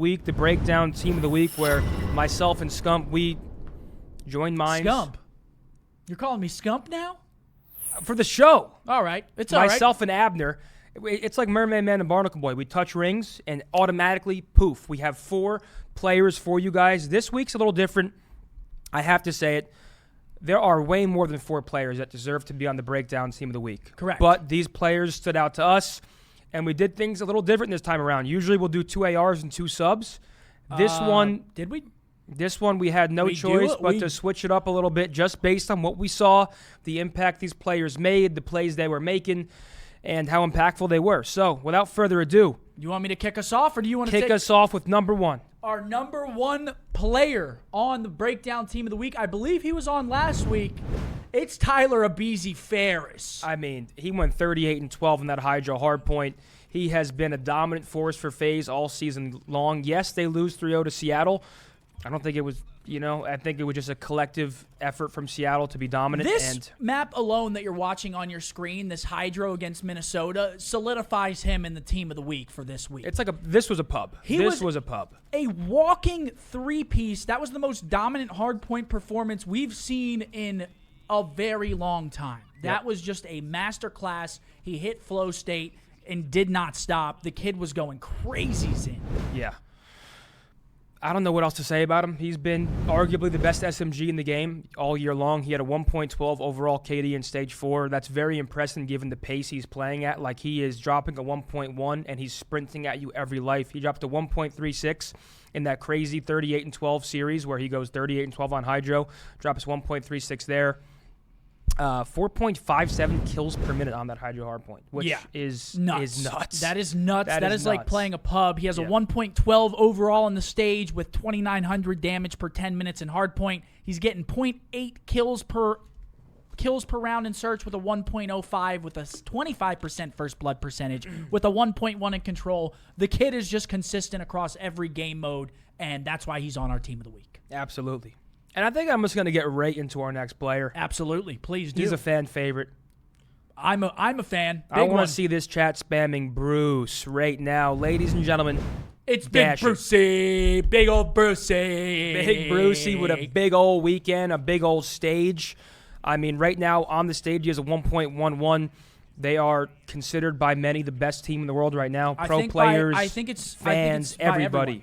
week, the breakdown team of the week, where myself and Scump, we joined minds. Scump? You're calling me Scump now? For the show. All right. It's all right. Myself and Abner. It's like Mermaid Man and Barnacle Boy. We touch rings, and automatically, poof, we have 4 players for you guys. This week's a little different. I have to say it. There are way more than 4 players that deserve to be on the breakdown team of the week. Correct. But these players stood out to us, and we did things a little different this time around. Usually we'll do 2 ARs and 2 subs. This one... Did we? This one we had no choice but to switch it up a little bit just based on what we saw, the impact these players made, the plays they were making, and how impactful they were. So, without further ado... You want me to kick us off, or do you want to kick us off with number 1? Our number 1 player on the breakdown team of the week, I believe he was on last week. It's Tyler Abizi Ferris. I mean, he went 38-12 in that Hydro hardpoint. He has been a dominant force for FaZe all season long. Yes, they lose 3-0 to Seattle. I don't think it was, I think it was just a collective effort from Seattle to be dominant. This map alone that you're watching on your screen, this Hydro against Minnesota, solidifies him in the team of the week for this week. It's like this was a pub. This was a pub. A walking 3-piece. That was the most dominant hardpoint performance we've seen in a very long time. That was just a masterclass. He hit flow state and did not stop. The kid was going crazies in. Yeah. I don't know what else to say about him. He's been arguably the best SMG in the game all year long. He had a 1.12 overall KD in Stage 4. That's very impressive given the pace he's playing at. Like, he is dropping a 1.1, and he's sprinting at you every life. He dropped a 1.36 in that crazy 38-12 series where he goes 38-12 on Hydro. Drops 1.36 there. 4.57 kills per minute on that Hydro hardpoint, which is nuts. That is nuts. That is like playing a pub. He has a 1.12 overall on the stage with 2,900 damage per 10 minutes in hardpoint. He's getting 0.8 kills per round in search with a 1.05 with a 25% first blood percentage with a 1.1 in control. The kid is just consistent across every game mode, and that's why he's on our team of the week. Absolutely. And I think I'm just going to get right into our next player. Absolutely. Please do. He's a fan favorite. I'm a fan. I want to see this chat spamming Bruce right now. Ladies and gentlemen, it's Big Brucey. Big old Brucey. Big Brucey with a big old weekend, a big old stage. I mean, right now on the stage, he has a 1.11. They are considered by many the best team in the world right now. Players, fans, everybody.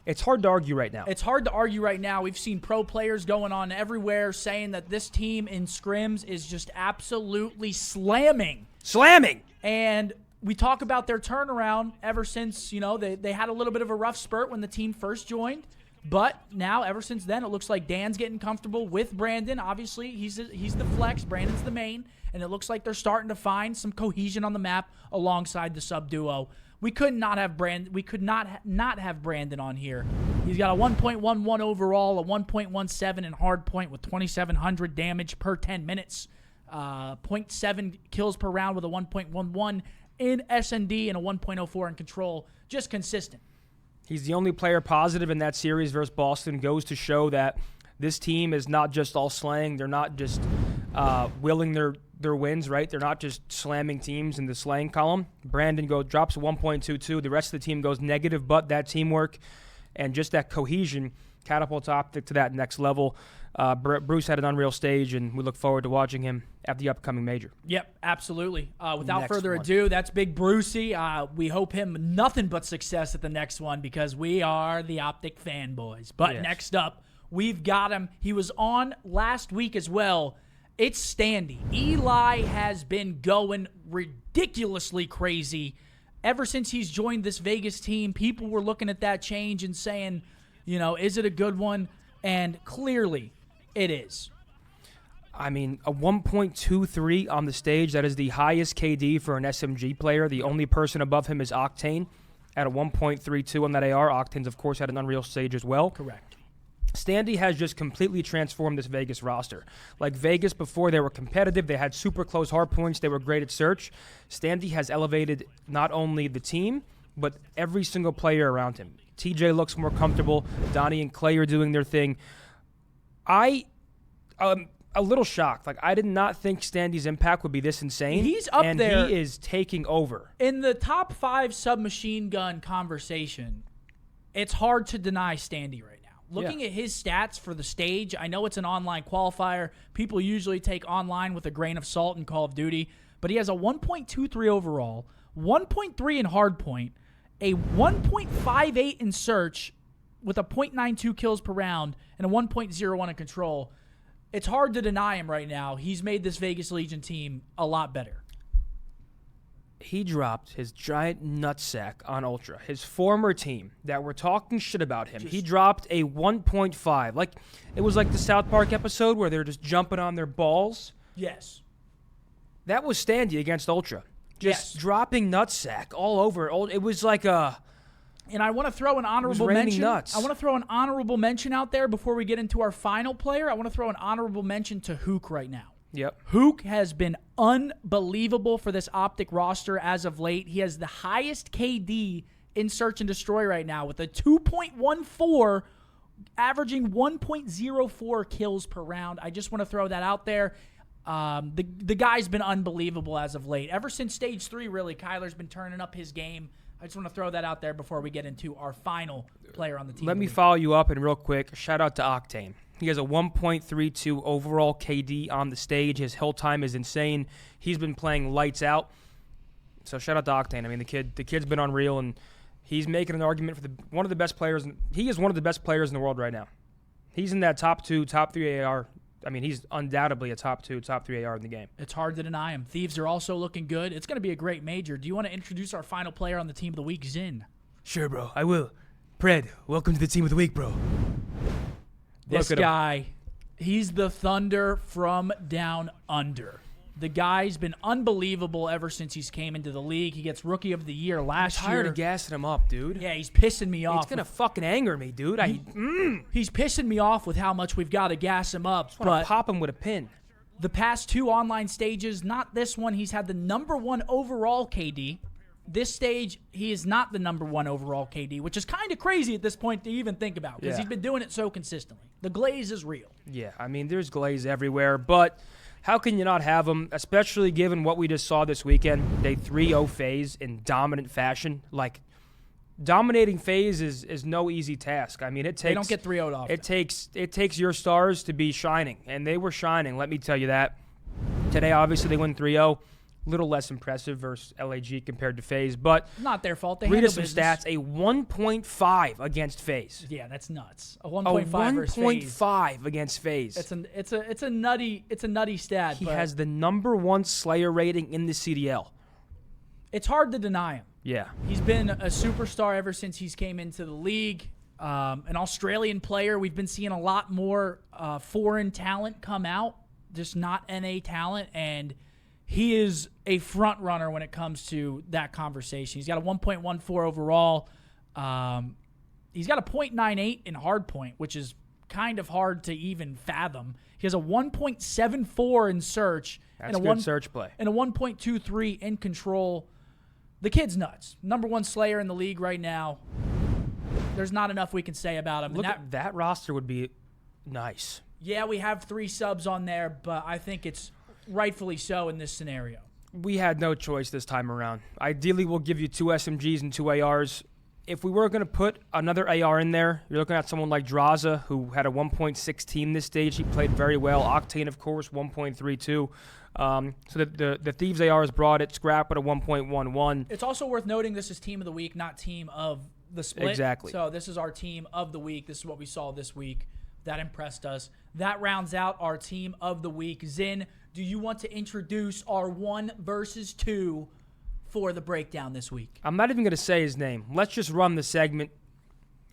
It's hard to argue right now. It's hard to argue right now. We've seen pro players going on everywhere saying that this team in scrims is just absolutely slamming. And we talk about their turnaround ever since, they had a little bit of a rough spurt when the team first joined. But now, ever since then, it looks like Dan's getting comfortable with Brandon. Obviously, he's the flex. Brandon's the main. And it looks like they're starting to find some cohesion on the map alongside the sub-duo. We could not have Brandon on here. He's got a 1.11 overall, a 1.17 in hard point with 2,700 damage per 10 minutes, 0.7 kills per round with a 1.11 in S&D and a 1.04 in control. Just consistent. He's the only player positive in that series versus Boston. Goes to show that this team is not just all slaying. They're not just willing their wins, right? They're not just slamming teams in the slaying column. Brandon drops a 1.22. The rest of the team goes negative, but that teamwork and just that cohesion catapults Optic to that next level. Bruce had an unreal stage, and we look forward to watching him at the upcoming major. Yep, absolutely. Without further ado, that's Big Brucey. We hope him nothing but success at the next one because we are the Optic fanboys. But Next up, we've got him. He was on last week as well. It's Standy. Eli has been going ridiculously crazy. Ever since he's joined this Vegas team, people were looking at that change and saying, is it a good one? And clearly, it is. I mean, a 1.23 on the stage, that is the highest KD for an SMG player. The only person above him is Octane at a 1.32 on that AR. Octane's, of course, had an unreal stage as well. Correct. Standy has just completely transformed this Vegas roster. Like Vegas before, they were competitive. They had super close hard points. They were great at search. Standy has elevated not only the team, but every single player around him. TJ looks more comfortable. Donnie and Clay are doing their thing. I'm a little shocked. Like, I did not think Standy's impact would be this insane. He's up and there. He is taking over. In the top 5 submachine gun conversation, it's hard to deny Standy right now. Looking at his stats for the stage, I know it's an online qualifier. People usually take online with a grain of salt in Call of Duty, but he has a 1.23 overall, 1.3 in hardpoint, a 1.58 in search with a 0.92 kills per round, and a 1.01 in control. It's hard to deny him right now. He's made this Vegas Legion team a lot better. He dropped his giant nutsack on Ultra, his former team that were talking shit about him. He dropped a 1.5. Like, it was like the South Park episode where they're just jumping on their balls. Yes. That was Standy against Ultra. Just dropping nutsack all over. It was like a... And I want to throw an honorable mention. Nuts. I want to throw an honorable mention out there before we get into our final player. I want to throw an honorable mention to Hook right now. Yep. Hook has been unbelievable for this Optic roster as of late. He has the highest KD in Search and Destroy right now with a 2.14, averaging 1.04 kills per round. I just want to throw that out there. The guy's been unbelievable as of late. Ever since Stage 3, really, Kyler's been turning up his game. I just want to throw that out there before we get into our final player on the team. Let me follow you up, and real quick, shout out to Octane. He has a 1.32 overall KD on the stage. His hill time is insane. He's been playing lights out. So shout out to Octane. I mean, the kid's been unreal, and he's making an argument for one of the best players. He is one of the best players in the world right now. He's in that top 2, top 3 AR. I mean, he's undoubtedly a top 2, top 3 AR in the game. It's hard to deny him. Thieves are also looking good. It's going to be a great major. Do you want to introduce our final player on the team of the week, Zin? Sure, bro. I will. Pred, welcome to the team of the week, bro. This guy, he's the Thunder from down under. The guy's been unbelievable ever since he's came into the league. He gets Rookie of the Year last year. I'm tired of gassing him up, dude. Yeah, he's pissing me off. It's going to fucking anger me, dude. He's pissing me off with how much we've got to gas him up. I want to pop him with a pin. The past 2 online stages, not this one, he's had the number 1 overall KD. This stage, he is not the number 1 overall KD, which is kind of crazy at this point to even think about because he's been doing it so consistently. The glaze is real. Yeah, I mean, there's glaze everywhere, but how can you not have him, especially given what we just saw this weekend? They 3-0 FaZe in dominant fashion. Like, dominating FaZe is no easy task. I mean, it takes... They don't get 3-0'd off. It takes your stars to be shining, and they were shining, let me tell you that. Today, obviously, they win 3-0. Little less impressive versus LAG compared to FaZe, but not their fault. They read handle us some business. stats. A 1.5 against FaZe. Yeah, that's nuts. A 1.5 versus FaZe. 1.5 against FaZe. It's a nutty stat. He has the number 1 Slayer rating in the CDL. It's hard to deny him. Yeah, he's been a superstar ever since he's came into the league. An Australian player. We've been seeing a lot more foreign talent come out, just not NA talent, and he is a front runner when it comes to that conversation. He's got a 1.14 overall. He's got a 0.98 in hardpoint, which is kind of hard to even fathom. He has a 1.74 in search. That's and a good search play. And a 1.23 in control. The kid's nuts. Number 1 Slayer in the league right now. There's not enough we can say about him. Look, that roster would be nice. Yeah, we have 3 subs on there, but I think it's rightfully so in this scenario. We had no choice this time around. Ideally, we'll give you 2 SMGs and 2 ARs. If we were going to put another AR in there, you're looking at someone like Draza, who had a 1.16 this stage. He played very well. Octane, of course, 1.32. So the Thieves ARs brought it. Scrap at a 1.11. It's also worth noting this is Team of the Week, not Team of the Split. Exactly. So this is our Team of the Week. This is what we saw this week. That impressed us. That rounds out our Team of the Week. Zin, do you want to introduce our 1 versus 2 for the breakdown this week? I'm not even going to say his name. Let's just run the segment.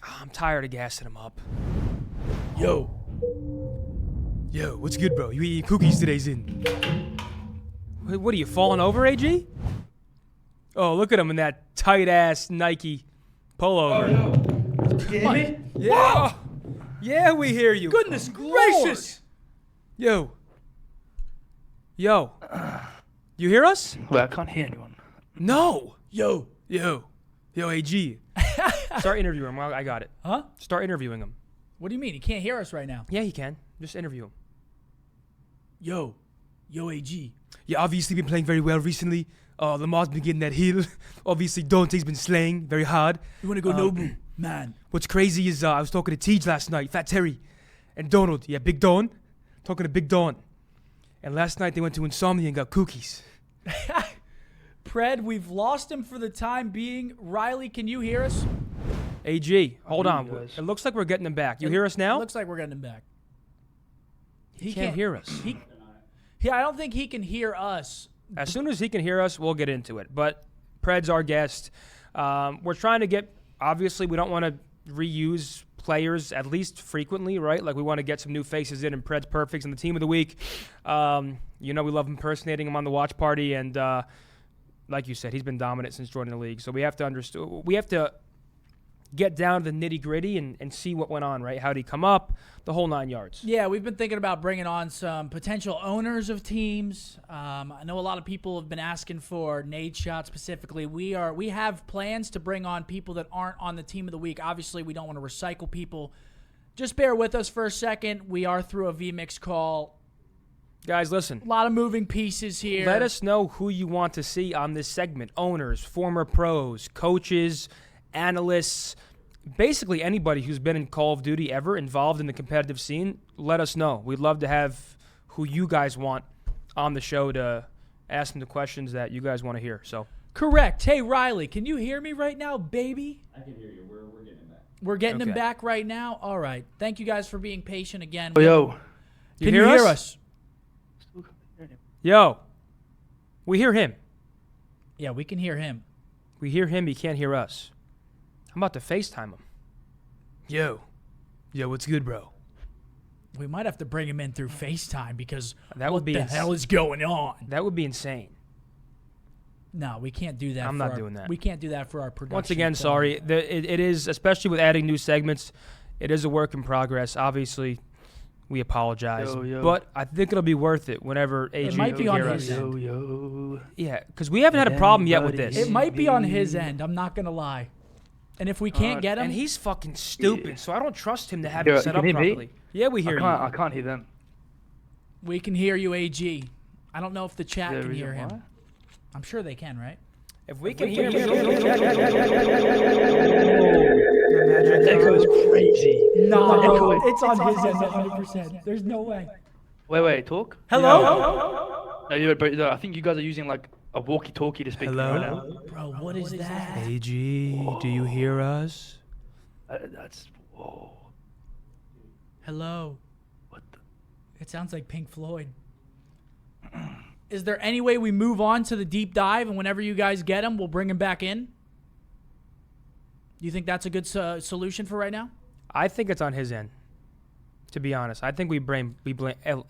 I'm tired of gassing him up. Yo, what's good, bro? You eating cookies today, Zin? What are you, falling over, AG? Oh, look at him in that tight-ass Nike pullover. Damn it. Yeah. Yeah, we hear you. Goodness gracious. Yo. You hear us? Well, I can't hear anyone. No. Yo, AG. Start interviewing him. I got it. Huh? Start interviewing him. What do you mean? He can't hear us right now. Yeah, he can. Just interview him. Yo, AG. Yeah, obviously been playing very well recently. Lamar's been getting that heal. Obviously, Dante's been slaying very hard. You want to go Nobu? Man. What's crazy is I was talking to Teej last night, Fat Terry, and Donald. Yeah, Big Don. Talking to Big Don. And last night they went to Insomnia and got cookies. Pred, we've lost him for the time being. Riley, can you hear us? AG, hold on. guys. It looks like we're getting him back. You hear us now? It looks like we're getting him back. He can't hear us. I don't think he can hear us. As soon as he can hear us, we'll get into it. But Pred's our guest. We're trying to get, obviously, we don't want to reuse players at least frequently, right? Like we want to get some new faces in, and Pred's perfect in the team of the week. We love impersonating him on the watch party, and like you said, he's been dominant since joining the league. So we have to get down to the nitty gritty and see what went on, right? How did he come up? The whole 9 yards. Yeah, we've been thinking about bringing on some potential owners of teams. I know a lot of people have been asking for Nate Shot specifically. We have plans to bring on people that aren't on the team of the week. Obviously, we don't want to recycle people. Just bear with us for a second. We are through a VMix call. Guys, listen. A lot of moving pieces here. Let us know who you want to see on this segment. Owners, former pros, coaches, analysts, basically anybody who's been in Call of Duty ever involved in the competitive scene, let us know. We'd love to have who you guys want on the show to ask them the questions that you guys want to hear. So correct. Hey, Riley, can you hear me right now, baby? I can hear you. We're getting him back. We're getting him back right now? All right. Thank you guys for being patient again. Yo. Can you hear us? Yo. We hear him. Yeah, we can hear him. We hear him. He can't hear us. I'm about to FaceTime him. Yo, what's good, bro? We might have to bring him in through FaceTime because That what would be the hell is going on? That would be insane. No, we can't do that. I'm not doing that. We can't do that for our production. Once again, sorry. It is, especially with adding new segments, it is a work in progress. Obviously, we apologize. Yo. But I think it'll be worth it whenever AG It might be can on hear his us. end. Yeah, because we haven't had a problem yet with this. It might be on his end. I'm not going to lie. And if we can't get him... And he's fucking stupid, so I don't trust him to have Yeah, it set you up can hear me? properly. Yeah, we hear you. I can't hear them. We can hear you, AG. I don't know if the chat Is there a can hear reason him. why? I'm sure they can, right? If we can hear you... That echo is crazy. No, it's on his end 100%. There's no way. Wait, talk? Hello? No, I think you guys are using like a walkie-talkie to speak to me right now. Bro, what is that? AG, do you hear us? That's... Whoa. Hello? What the... It sounds like Pink Floyd. Is there any way we move on to the deep dive, and whenever you guys get him, we'll bring him back in? Do you think that's a good solution for right now? I think it's on his end, to be honest. I think we blame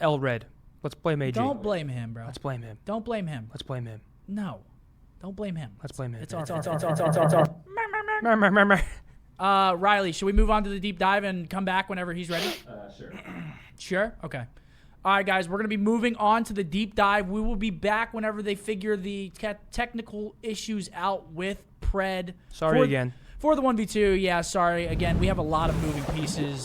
L Red. Let's blame AG. Don't blame him, bro. Let's blame him. Don't blame him. Let's blame him. No. Don't blame him. Let's blame him. It's our fault. Riley, should we move on to the deep dive and come back whenever he's ready? Sure. Sure? Okay. All right, guys, we're going to be moving on to the deep dive. We will be back whenever they figure the technical issues out with Pred. Sorry again. For the 1v2, yeah, sorry. Again, we have a lot of moving pieces.